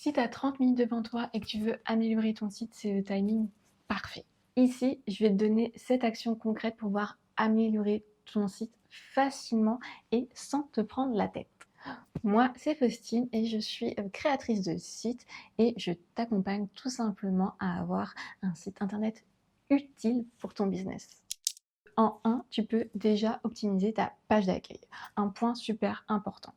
Si tu as 30 minutes devant toi et que tu veux améliorer ton site, c'est le timing parfait. Ici, je vais te donner 7 actions concrètes pour pouvoir améliorer ton site facilement et sans te prendre la tête. Moi, c'est Faustine et je suis créatrice de site et je t'accompagne tout simplement à avoir un site internet utile pour ton business. En 1, tu peux déjà optimiser ta page d'accueil. Un point super important.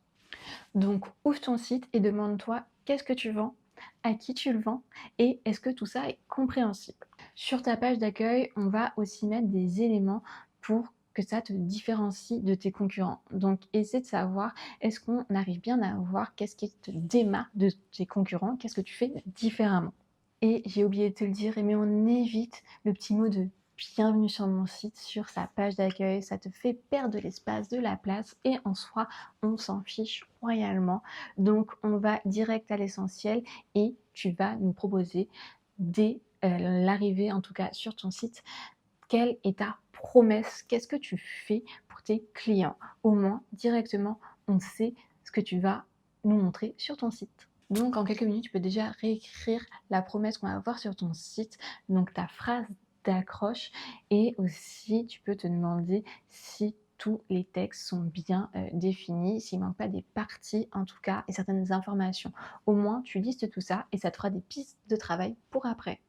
Donc, ouvre ton site et demande-toi qu'est-ce que tu vends, à qui tu le vends et est-ce que tout ça est compréhensible. Sur ta page d'accueil, on va aussi mettre des éléments pour que ça te différencie de tes concurrents. Donc, essaie de savoir est-ce qu'on arrive bien à voir qu'est-ce qui te démarque de tes concurrents, qu'est-ce que tu fais différemment. Et j'ai oublié de te le dire, mais on évite le petit mot de bienvenue sur mon site sur sa page d'accueil. Ça te fait perdre de l'espace, de la place et en soi, on s'en fiche royalement. Donc, on va direct à l'essentiel et tu vas nous proposer dès l'arrivée, en tout cas sur ton site, quelle est ta promesse? Qu'est-ce que tu fais pour tes clients? Au moins, directement, on sait ce que tu vas nous montrer sur ton site. Donc, en quelques minutes, tu peux déjà réécrire la promesse qu'on va avoir sur ton site, donc ta phrase d'accroche, et aussi tu peux te demander si tous les textes sont bien définis, s'il ne manque pas des parties en tout cas et certaines informations. Au moins, tu listes tout ça et ça te fera des pistes de travail pour après.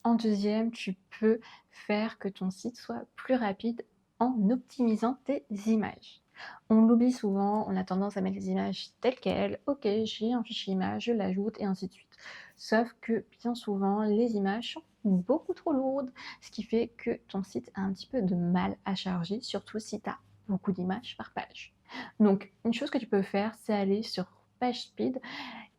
En deuxième, tu peux faire que ton site soit plus rapide en optimisant tes images. On l'oublie souvent, on a tendance à mettre les images telles quelles. Ok, j'ai un fichier image, je l'ajoute et ainsi de suite. Sauf que bien souvent, les images sont beaucoup trop lourdes, ce qui fait que ton site a un petit peu de mal à charger, surtout si tu as beaucoup d'images par page. Donc, une chose que tu peux faire, c'est aller sur PageSpeed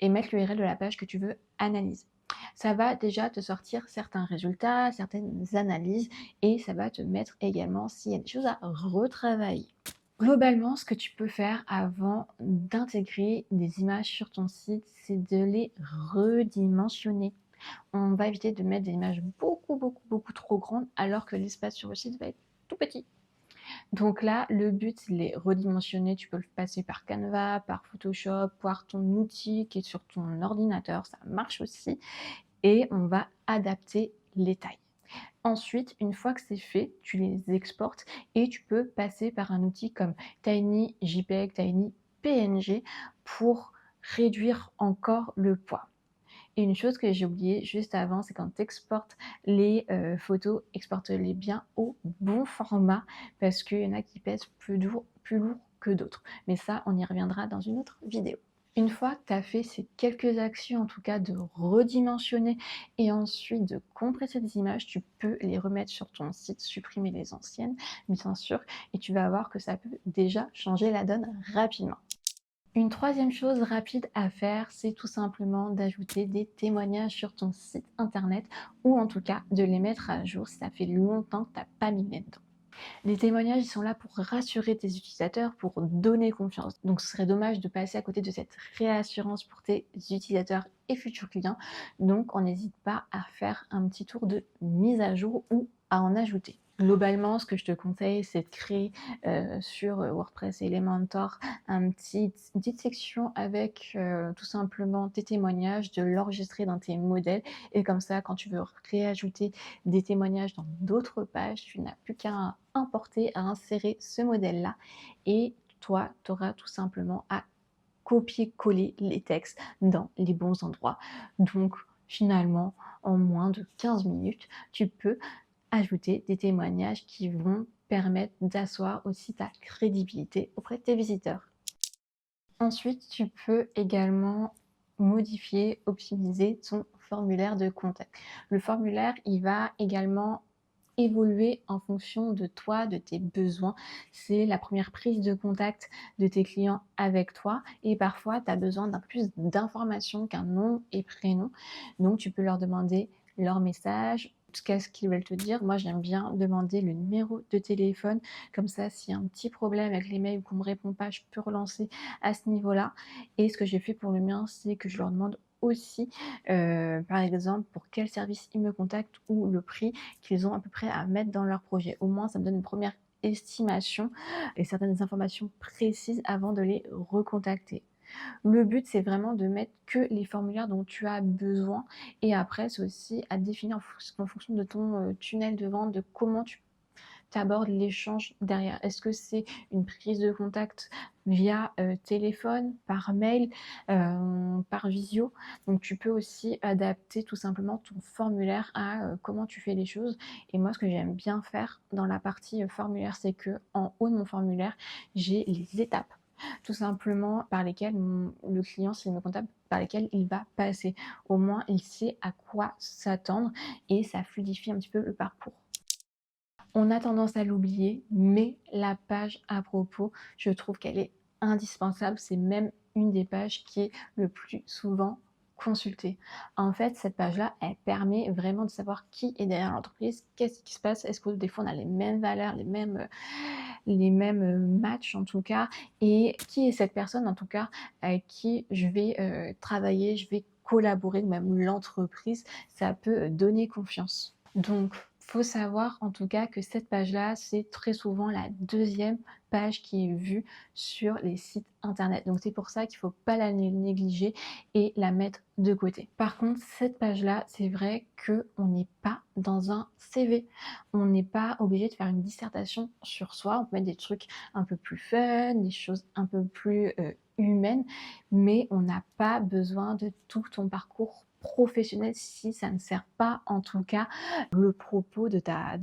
et mettre l'URL de la page que tu veux analyser. Ça va déjà te sortir certains résultats, certaines analyses et ça va te mettre également s'il y a des choses à retravailler. Globalement, ce que tu peux faire avant d'intégrer des images sur ton site, c'est de les redimensionner. On va éviter de mettre des images beaucoup trop grandes alors que l'espace sur le site va être tout petit. Donc là, le but, c'est de les redimensionner. Tu peux le passer par Canva, par Photoshop, par ton outil qui est sur ton ordinateur. Ça marche aussi. Et on va adapter les tailles. Ensuite, une fois que c'est fait, tu les exportes et tu peux passer par un outil comme Tiny JPEG, Tiny PNG pour réduire encore le poids. Et une chose que j'ai oublié juste avant, c'est quand tu exportes les photos, exporte-les bien au bon format parce qu'il y en a qui pèsent plus lourd que d'autres. Mais ça, on y reviendra dans une autre vidéo. Une fois que tu as fait ces quelques actions, en tout cas de redimensionner et ensuite de compresser des images, tu peux les remettre sur ton site, supprimer les anciennes, bien sûr, et tu vas voir que ça peut déjà changer la donne rapidement. Une troisième chose rapide à faire, c'est tout simplement d'ajouter des témoignages sur ton site internet ou en tout cas de les mettre à jour si ça fait longtemps que tu n'as pas mis les dedans. Les témoignages, ils sont là pour rassurer tes utilisateurs, pour donner confiance. Donc, ce serait dommage de passer à côté de cette réassurance pour tes utilisateurs et futurs clients. Donc, on n'hésite pas à faire un petit tour de mise à jour ou à en ajouter. Globalement, ce que je te conseille, c'est de créer sur WordPress Elementor une petite section avec tout simplement tes témoignages, de l'enregistrer dans tes modèles. Et comme ça, quand tu veux réajouter des témoignages dans d'autres pages, tu n'as plus qu'à importer, à insérer ce modèle-là. Et toi, tu auras tout simplement à copier-coller les textes dans les bons endroits. Donc, finalement, en moins de 15 minutes, tu peux ajouter des témoignages qui vont permettre d'asseoir aussi ta crédibilité auprès de tes visiteurs. Ensuite, tu peux également modifier, optimiser ton formulaire de contact. Le formulaire, il va également évoluer en fonction de toi, de tes besoins. C'est la première prise de contact de tes clients avec toi et parfois tu as besoin d'un peu plus d'informations qu'un nom et prénom. Donc tu peux leur demander leur message, qu'est-ce qu'ils veulent te dire. Moi, j'aime bien demander le numéro de téléphone. Comme ça, s'il y a un petit problème avec les mails ou qu'on ne me répond pas, je peux relancer à ce niveau-là. Et ce que j'ai fait pour le mien, c'est que je leur demande aussi, par exemple, pour quel service ils me contactent ou le prix qu'ils ont à peu près à mettre dans leur projet. Au moins, ça me donne une première estimation et certaines informations précises avant de les recontacter. Le but, c'est vraiment de mettre que les formulaires dont tu as besoin et après, c'est aussi à définir en fonction de ton, tunnel de vente, de comment tu abordes l'échange derrière. Est-ce que c'est une prise de contact via, téléphone, par mail, par visio? Donc tu peux aussi adapter tout simplement ton formulaire à, comment tu fais les choses et moi, ce que j'aime bien faire dans la partie, formulaire, c'est qu'en haut de mon formulaire, j'ai les étapes tout simplement par lesquelles le client, s'il me contacte, par lesquelles il va passer. Au moins, il sait à quoi s'attendre et ça fluidifie un petit peu le parcours. On a tendance à l'oublier, mais la page à propos, je trouve qu'elle est indispensable. C'est même une des pages qui est le plus souvent consultée. En fait, cette page-là, elle permet vraiment de savoir qui est derrière l'entreprise, qu'est-ce qui se passe, est-ce que des fois on a les mêmes valeurs, les mêmes matchs en tout cas, et qui est cette personne en tout cas avec qui je vais travailler, je vais collaborer, même l'entreprise, ça peut donner confiance. Donc, faut savoir en tout cas que cette page-là, c'est très souvent la deuxième page qui est vue sur les sites internet. Donc c'est pour ça qu'il ne faut pas la négliger et la mettre de côté. Par contre, cette page-là, c'est vrai qu'on n'est pas dans un CV. On n'est pas obligé de faire une dissertation sur soi. On peut mettre des trucs un peu plus fun, des choses un peu plus humaines, mais on n'a pas besoin de tout ton parcours professionnel si ça ne sert pas en tout cas le propos de ta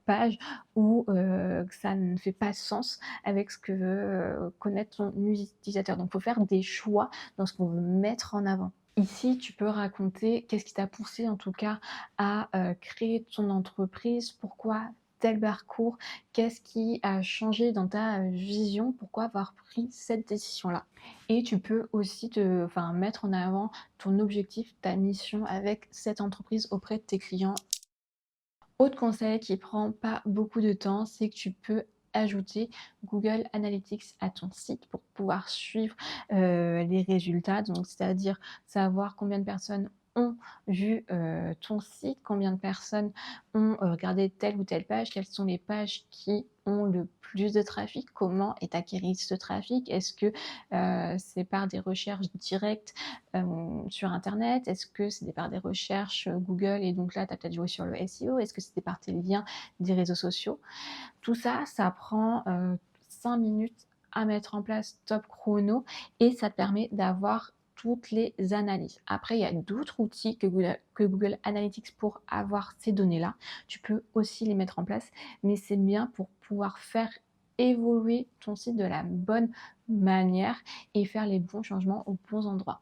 page ou que ça ne fait pas sens avec ce que veut connaître ton utilisateur. Donc il faut faire des choix dans ce qu'on veut mettre en avant. Ici, tu peux raconter qu'est-ce qui t'a poussé en tout cas à créer ton entreprise, pourquoi tel parcours, qu'est-ce qui a changé dans ta vision, pourquoi avoir pris cette décision-là. Et tu peux aussi mettre en avant ton objectif, ta mission avec cette entreprise auprès de tes clients. Autre conseil qui prend pas beaucoup de temps, c'est que tu peux ajouter Google Analytics à ton site pour pouvoir suivre les résultats, donc c'est-à-dire savoir combien de personnes ont vu ton site, combien de personnes ont regardé telle ou telle page, quelles sont les pages qui ont le plus de trafic, comment est acquis ce trafic, est-ce que c'est par des recherches directes sur internet, est-ce que c'est par des recherches Google et donc là tu as peut-être joué sur le SEO, est-ce que c'était par tes liens des réseaux sociaux. Tout ça, ça prend 5 minutes à mettre en place top chrono et ça te permet d'avoir toutes les analyses. Après, il y a d'autres outils que Google Analytics pour avoir ces données-là. Tu peux aussi les mettre en place, mais c'est bien pour pouvoir faire évoluer ton site de la bonne manière et faire les bons changements aux bons endroits.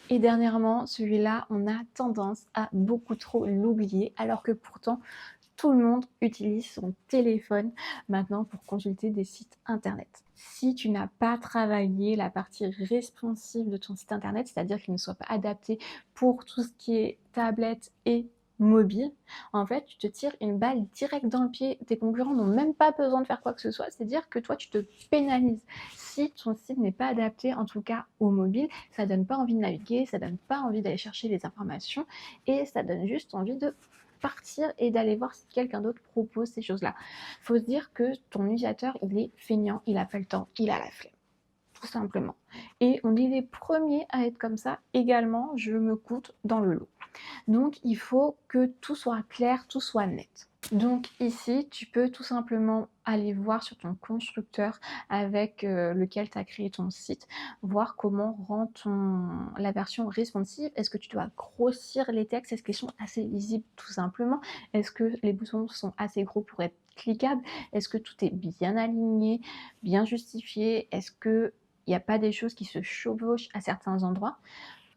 Et dernièrement, celui-là, on a tendance à beaucoup trop l'oublier, alors que pourtant, tout le monde utilise son téléphone maintenant pour consulter des sites internet. Si tu n'as pas travaillé la partie responsive de ton site internet, c'est-à-dire qu'il ne soit pas adapté pour tout ce qui est tablette et mobile, en fait, tu te tires une balle direct dans le pied. Tes concurrents n'ont même pas besoin de faire quoi que ce soit, c'est-à-dire que toi, tu te pénalises. Si ton site n'est pas adapté, en tout cas au mobile, ça donne pas envie de naviguer, ça donne pas envie d'aller chercher les informations et ça donne juste envie de partir et d'aller voir si quelqu'un d'autre propose ces choses-là. Il faut se dire que ton utilisateur, il est feignant, il n'a pas le temps, il a la flemme, tout simplement. Et on est les premiers à être comme ça également, je me compte dans le lot. Donc il faut que tout soit clair, tout soit net. Donc ici, tu peux tout simplement aller voir sur ton constructeur avec lequel tu as créé ton site, voir comment rend la version responsive. Est-ce que tu dois grossir les textes? Est-ce qu'ils sont assez lisibles tout simplement? Est-ce que les boutons sont assez gros pour être cliquables? Est-ce que tout est bien aligné, bien justifié? Est-ce qu'il n'y a pas des choses qui se chevauchent à certains endroits?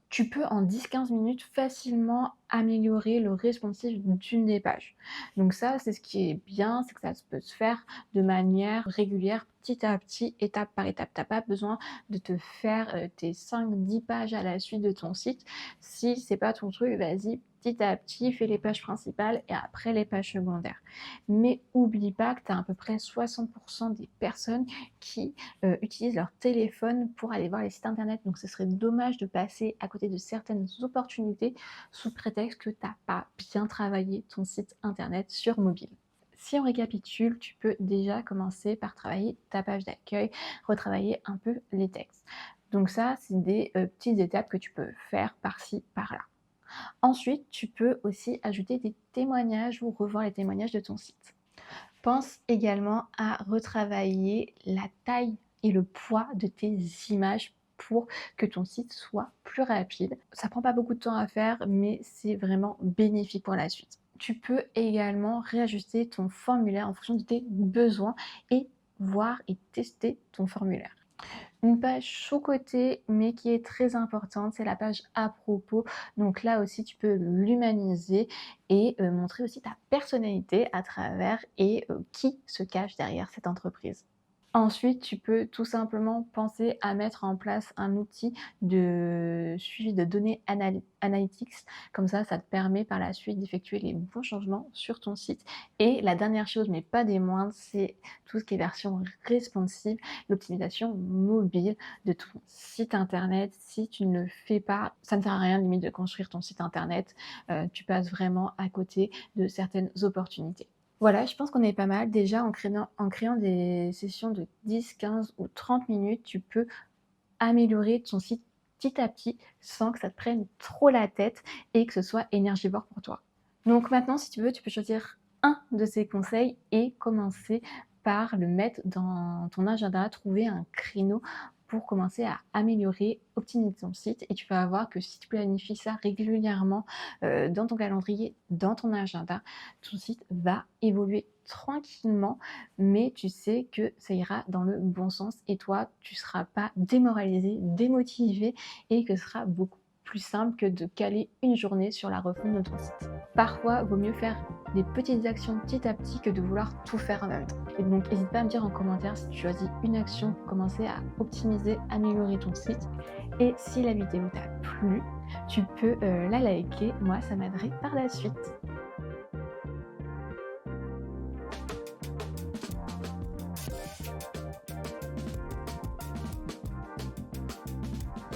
Tu peux en 10-15 minutes facilement améliorer le responsive d'une des pages. Donc ça, c'est ce qui est bien, c'est que ça peut se faire de manière régulière, petit à petit, étape par étape. Tu n'as pas besoin de te faire tes 5-10 pages à la suite de ton site. Si c'est pas ton truc, vas-y, petit à petit, fais les pages principales et après les pages secondaires. Mais oublie pas que tu as à peu près 60% des personnes qui utilisent leur téléphone pour aller voir les sites internet. Donc ce serait dommage de passer à côté de certaines opportunités sous prétexte que tu n'as pas bien travaillé ton site internet sur mobile. Si on récapitule, tu peux déjà commencer par travailler ta page d'accueil, retravailler un peu les textes. Donc ça, c'est des petites étapes que tu peux faire par-ci, par-là. Ensuite, tu peux aussi ajouter des témoignages ou revoir les témoignages de ton site. Pense également à retravailler la taille et le poids de tes images pour que ton site soit plus rapide. Ça prend pas beaucoup de temps à faire, mais c'est vraiment bénéfique pour la suite. Tu peux également réajuster ton formulaire en fonction de tes besoins et voir et tester ton formulaire. Une page sous-cotée, mais qui est très importante, c'est la page à propos. Donc là aussi, tu peux l'humaniser et montrer aussi ta personnalité à travers et qui se cache derrière cette entreprise. Ensuite, tu peux tout simplement penser à mettre en place un outil de suivi de données analytics. Comme ça te permet par la suite d'effectuer les bons changements sur ton site. Et la dernière chose, mais pas des moindres, c'est tout ce qui est version responsive, l'optimisation mobile de ton site internet. Si tu ne le fais pas, ça ne sert à rien limite de construire ton site internet. Tu passes vraiment à côté de certaines opportunités. Voilà, je pense qu'on est pas mal. Déjà, en créant des sessions de 10, 15 ou 30 minutes, tu peux améliorer ton site petit à petit sans que ça te prenne trop la tête et que ce soit énergivore pour toi. Donc maintenant, si tu veux, tu peux choisir un de ces conseils et commencer par le mettre dans ton agenda, trouver un créneau pour commencer à améliorer, optimiser ton site. Et tu vas voir que si tu planifies ça régulièrement dans ton calendrier, dans ton agenda, ton site va évoluer tranquillement, mais tu sais que ça ira dans le bon sens et toi, tu ne seras pas démoralisé, démotivé et que ce sera beaucoup plus simple que de caler une journée sur la refonte de ton site. Parfois, il vaut mieux faire des petites actions petit à petit que de vouloir tout faire en même temps. Et donc, n'hésite pas à me dire en commentaire si tu choisis une action pour commencer à optimiser, améliorer ton site. Et si la vidéo t'a plu, tu peux la liker, moi ça m'aiderait par la suite.